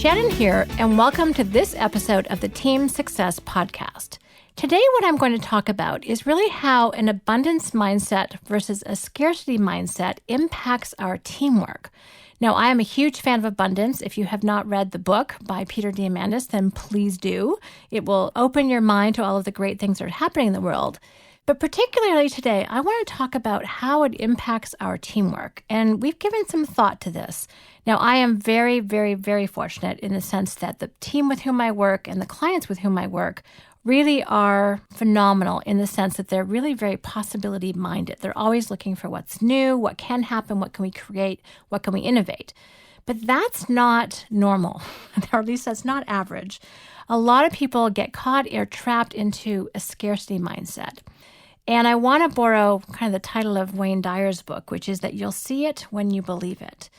Shannon here, and welcome to this episode of the Team Success Podcast. Today, what I'm going to talk about is really how an abundance mindset versus a scarcity mindset impacts our teamwork. Now, I am a huge fan of abundance. If you have not read the book by Peter Diamandis, then please do. It will open your mind to all of the great things that are happening in the world. But particularly today, I want to talk about how it impacts our teamwork. And we've given some thought to this. Now, I am very, very, very fortunate in the sense that the team with whom I work and the clients with whom I work really are phenomenal in the sense that they're really very possibility-minded. They're always looking for what's new, what can happen, what can we create, what can we innovate. But that's not normal, or at least that's not average. A lot of people get caught or trapped into a scarcity mindset. And I want to borrow kind of the title of Wayne Dyer's book, which is that you'll see it when you believe it.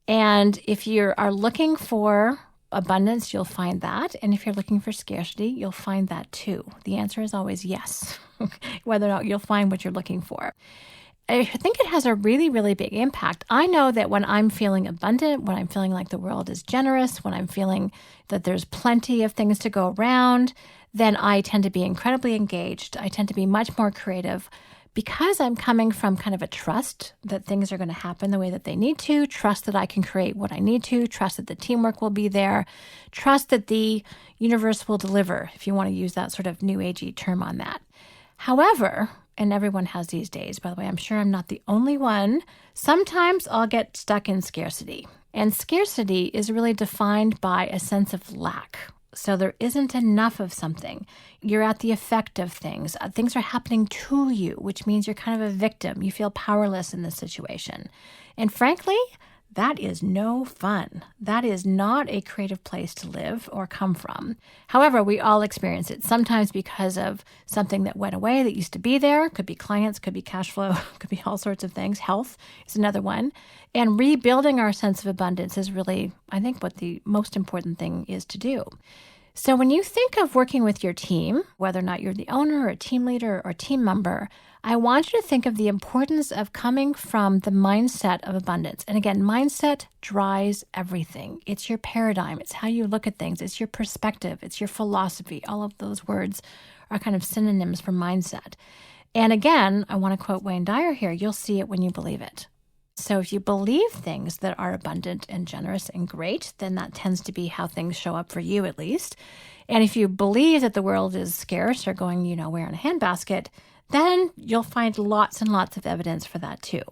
And if you are looking for abundance, you'll find that. And if you're looking for scarcity, you'll find that too. The answer is always yes, whether or not you'll find what you're looking for. I think it has a really, really big impact. I know that when I'm feeling abundant, when I'm feeling like the world is generous, when I'm feeling that there's plenty of things to go around, then I tend to be incredibly engaged. I tend to be much more creative because I'm coming from kind of a trust that things are going to happen the way that they need to, trust that I can create what I need to, trust that the teamwork will be there, trust that the universe will deliver, if you want to use that sort of new agey term on that. However, and everyone has these days, by the way, I'm sure I'm not the only one, sometimes I'll get stuck in scarcity. And scarcity is really defined by a sense of lack. So there isn't enough of something. You're at the effect of things. Things are happening to you, which means you're kind of a victim. You feel powerless in this situation. And frankly, that is no fun. That is not a creative place to live or come from. However, we all experience it, sometimes because of something that went away that used to be there. Could be clients, could be cash flow, could be all sorts of things. Health is another one. And rebuilding our sense of abundance is really, I think, what the most important thing is to do. So when you think of working with your team, whether or not you're the owner or a team leader or team member, I want you to think of the importance of coming from the mindset of abundance. And again, mindset drives everything. It's your paradigm. It's how you look at things. It's your perspective. It's your philosophy. All of those words are kind of synonyms for mindset. And again, I want to quote Wayne Dyer here, you'll see it when you believe it. So if you believe things that are abundant and generous and great, then that tends to be how things show up for you at least. And if you believe that the world is scarce or going, where in a handbasket, then you'll find lots and lots of evidence for that too.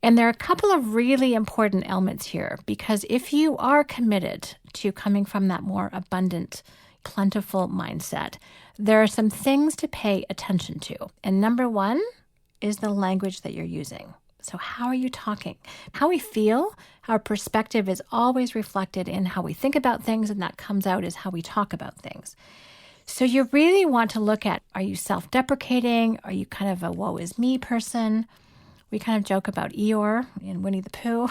And there are a couple of really important elements here, because if you are committed to coming from that more abundant, plentiful mindset, there are some things to pay attention to. And number one is the language that you're using. So how are you talking? How we feel, our perspective is always reflected in how we think about things, and that comes out as how we talk about things. So you really want to look at, are you self-deprecating? Are you kind of a woe is me person? We kind of joke about Eeyore in Winnie the Pooh,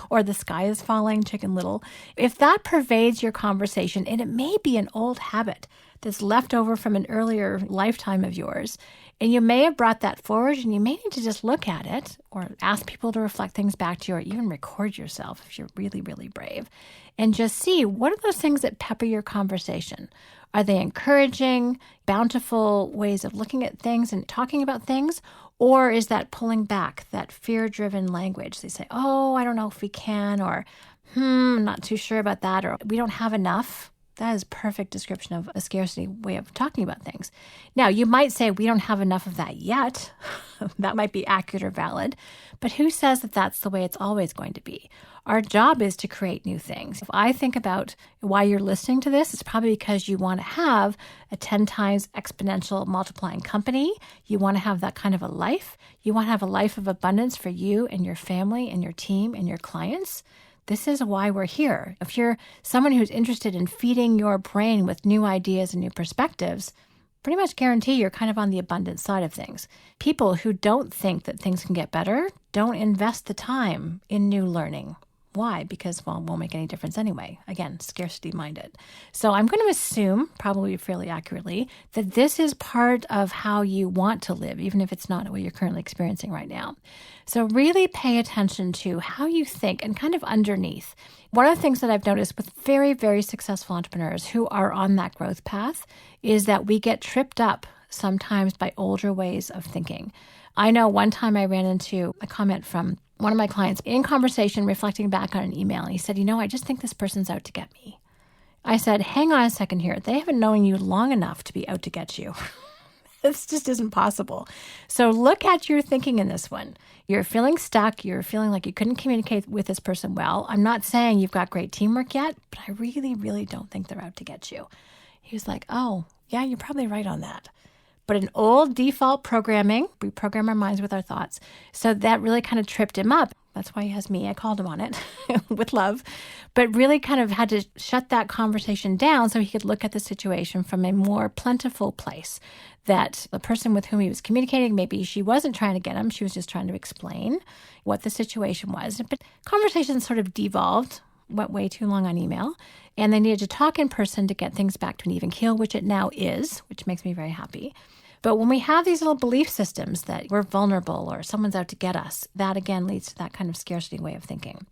or the sky is falling, Chicken Little. If that pervades your conversation, and it may be an old habit that's left over from an earlier lifetime of yours, and you may have brought that forward, and you may need to just look at it or ask people to reflect things back to you, or even record yourself if you're really, really brave, and just see what are those things that pepper your conversation. Are they encouraging, bountiful ways of looking at things and talking about things? Or is that pulling back, that fear-driven language? They say, oh, I don't know if we can, or I'm not too sure about that, or we don't have enough. That is a perfect description of a scarcity way of talking about things. Now, you might say we don't have enough of that yet. That might be accurate or valid. But who says that that's the way it's always going to be? Our job is to create new things. If I think about why you're listening to this, it's probably because you want to have a 10 times exponential multiplying company. You want to have that kind of a life. You want to have a life of abundance for you and your family and your team and your clients. This is why we're here. If you're someone who's interested in feeding your brain with new ideas and new perspectives, pretty much guarantee you're kind of on the abundant side of things. People who don't think that things can get better don't invest the time in new learning. Why? Because, well, it won't make any difference anyway. Again, scarcity minded. So I'm going to assume, probably fairly accurately, that this is part of how you want to live, even if it's not what you're currently experiencing right now. So really pay attention to how you think and kind of underneath. One of the things that I've noticed with very, very successful entrepreneurs who are on that growth path is that we get tripped up sometimes by older ways of thinking. I know one time I ran into a comment from one of my clients in conversation, reflecting back on an email. And he said, I just think this person's out to get me. I said, hang on a second here. They haven't known you long enough to be out to get you. This just isn't possible. So look at your thinking in this one. You're feeling stuck. You're feeling like you couldn't communicate with this person well. I'm not saying you've got great teamwork yet, but I really, really don't think they're out to get you. He was like, oh, yeah, you're probably right on that. But in old default programming, we program our minds with our thoughts. So that really kind of tripped him up. That's why he has me. I called him on it with love, but really kind of had to shut that conversation down so he could look at the situation from a more plentiful place. That the person with whom he was communicating, maybe she wasn't trying to get him. She was just trying to explain what the situation was. But conversations sort of devolved, went way too long on email, and they needed to talk in person to get things back to an even keel, which it now is, which makes me very happy. But when we have these little belief systems that we're vulnerable or someone's out to get us, that again leads to that kind of scarcity way of thinking.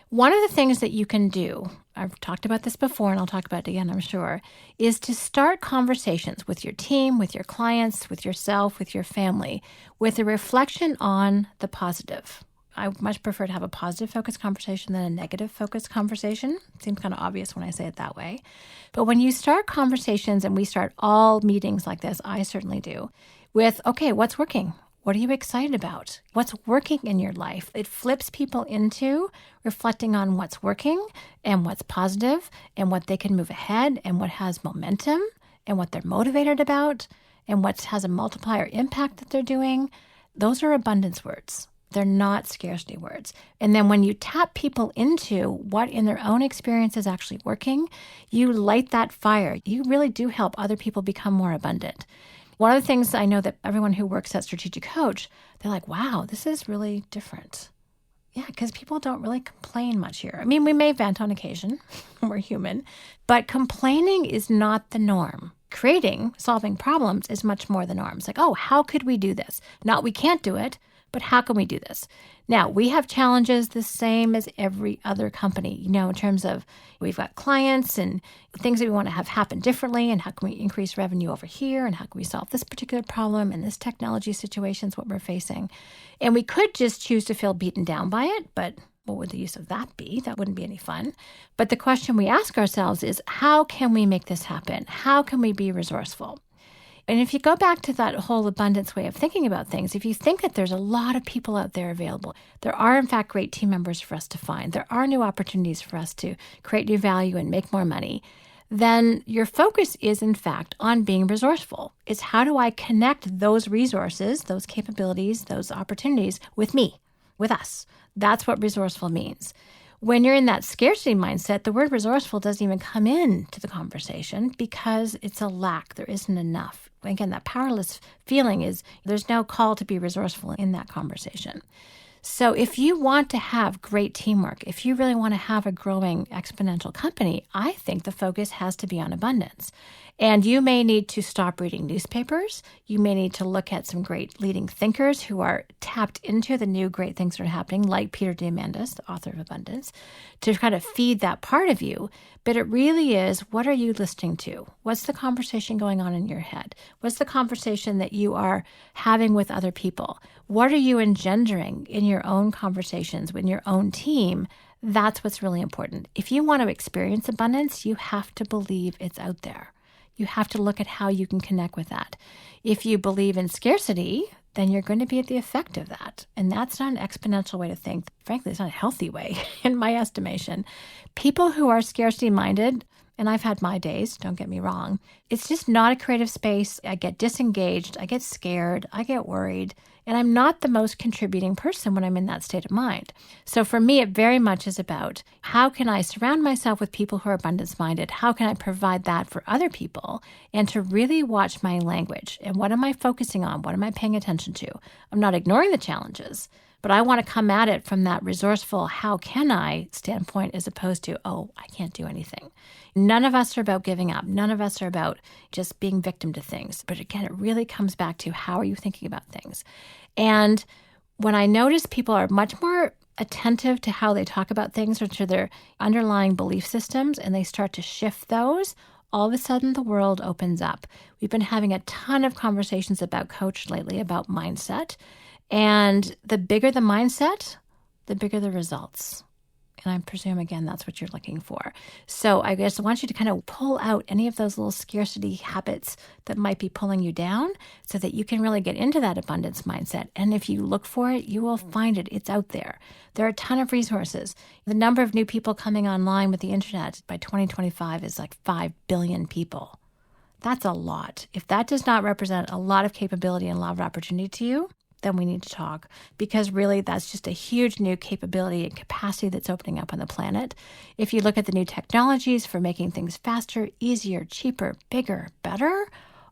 One of the things that you can do, I've talked about this before and I'll talk about it again, I'm sure, is to start conversations with your team, with your clients, with yourself, with your family, with a reflection on the positive. I much prefer to have a positive focused conversation than a negative focused conversation. It seems kind of obvious when I say it that way. But when you start conversations, and we start all meetings like this, I certainly do, with, okay, what's working? What are you excited about? What's working in your life? It flips people into reflecting on what's working and what's positive and what they can move ahead and what has momentum and what they're motivated about and what has a multiplier impact that they're doing. Those are abundance words. They're not scarcity words. And then when you tap people into what in their own experience is actually working, you light that fire. You really do help other people become more abundant. One of the things I know that everyone who works at Strategic Coach, they're like, wow, this is really different. Yeah, because people don't really complain much here. I mean, we may vent on occasion. We're human. But complaining is not the norm. Creating, solving problems is much more the norm. It's like, oh, how could we do this? Not we can't do it, but how can we do this? Now, we have challenges the same as every other company, in terms of we've got clients and things that we want to have happen differently, and how can we increase revenue over here, and how can we solve this particular problem, and this technology situation is what we're facing. And we could just choose to feel beaten down by it, but what would the use of that be? That wouldn't be any fun. But the question we ask ourselves is, how can we make this happen? How can we be resourceful? And if you go back to that whole abundance way of thinking about things, if you think that there's a lot of people out there available, there are, in fact, great team members for us to find, there are new opportunities for us to create new value and make more money, then your focus is, in fact, on being resourceful. It's how do I connect those resources, those capabilities, those opportunities with me, with us. That's what resourceful means. When you're in that scarcity mindset, the word resourceful doesn't even come into the conversation because it's a lack. There isn't enough. Again, that powerless feeling is there's no call to be resourceful in that conversation. So if you want to have great teamwork, if you really want to have a growing exponential company, I think the focus has to be on abundance. And you may need to stop reading newspapers. You may need to look at some great leading thinkers who are tapped into the new great things that are happening, like Peter Diamandis, the author of Abundance, to kind of feed that part of you. But it really is, what are you listening to? What's the conversation going on in your head? What's the conversation that you are having with other people? What are you engendering in your own conversations with your own team? That's what's really important. If you want to experience abundance, you have to believe it's out there. You have to look at how you can connect with that. If you believe in scarcity, then you're going to be at the effect of that. And that's not an exponential way to think. Frankly, it's not a healthy way, in my estimation. People who are scarcity minded, and I've had my days, don't get me wrong, it's just not a creative space. I get disengaged, I get scared, I get worried, and I'm not the most contributing person when I'm in that state of mind. So for me, it very much is about how can I surround myself with people who are abundance-minded? How can I provide that for other people? And to really watch my language. And what am I focusing on? What am I paying attention to? I'm not ignoring the challenges, But I want to come at it from that resourceful, how can I standpoint, as opposed to, oh, I can't do anything. None of us are about giving up. None of us are about just being victim to things. But again, it really comes back to how are you thinking about things? And when I notice people are much more attentive to how they talk about things or to their underlying belief systems, and they start to shift those, all of a sudden the world opens up. We've been having a ton of conversations about coach lately, about mindset. And the bigger the mindset, the bigger the results. And I presume, again, that's what you're looking for. So I just want you to kind of pull out any of those little scarcity habits that might be pulling you down so that you can really get into that abundance mindset. And if you look for it, you will find it. It's out there. There are a ton of resources. The number of new people coming online with the internet by 2025 is like 5 billion people. That's a lot. If that does not represent a lot of capability and a lot of opportunity to you, then we need to talk, because really that's just a huge new capability and capacity that's opening up on the planet. If you look at the new technologies for making things faster, easier, cheaper, bigger, better,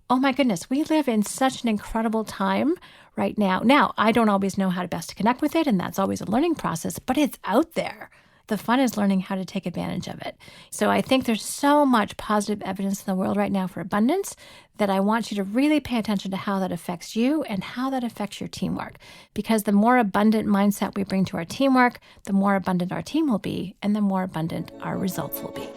oh my goodness, we live in such an incredible time right now. Now, I don't always know how to best to connect with it, and that's always a learning process, but it's out there. The fun is learning how to take advantage of it. So I think there's so much positive evidence in the world right now for abundance that I want you to really pay attention to how that affects you and how that affects your teamwork. Because the more abundant mindset we bring to our teamwork, the more abundant our team will be, and the more abundant our results will be.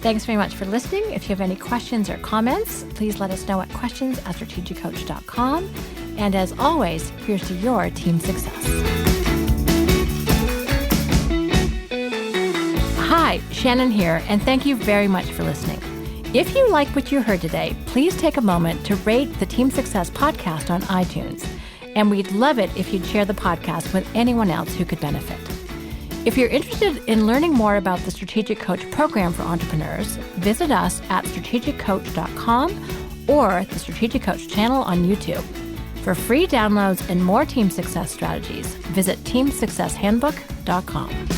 Thanks very much for listening. If you have any questions or comments, please let us know at questions@strategiccoach.com. And as always, here's to your team success. Hi, Shannon here, and thank you very much for listening. If you like what you heard today, please take a moment to rate the Team Success podcast on iTunes. And we'd love it if you'd share the podcast with anyone else who could benefit. If you're interested in learning more about the Strategic Coach program for entrepreneurs, visit us at strategiccoach.com or the Strategic Coach channel on YouTube. For free downloads and more team success strategies, visit teamsuccesshandbook.com.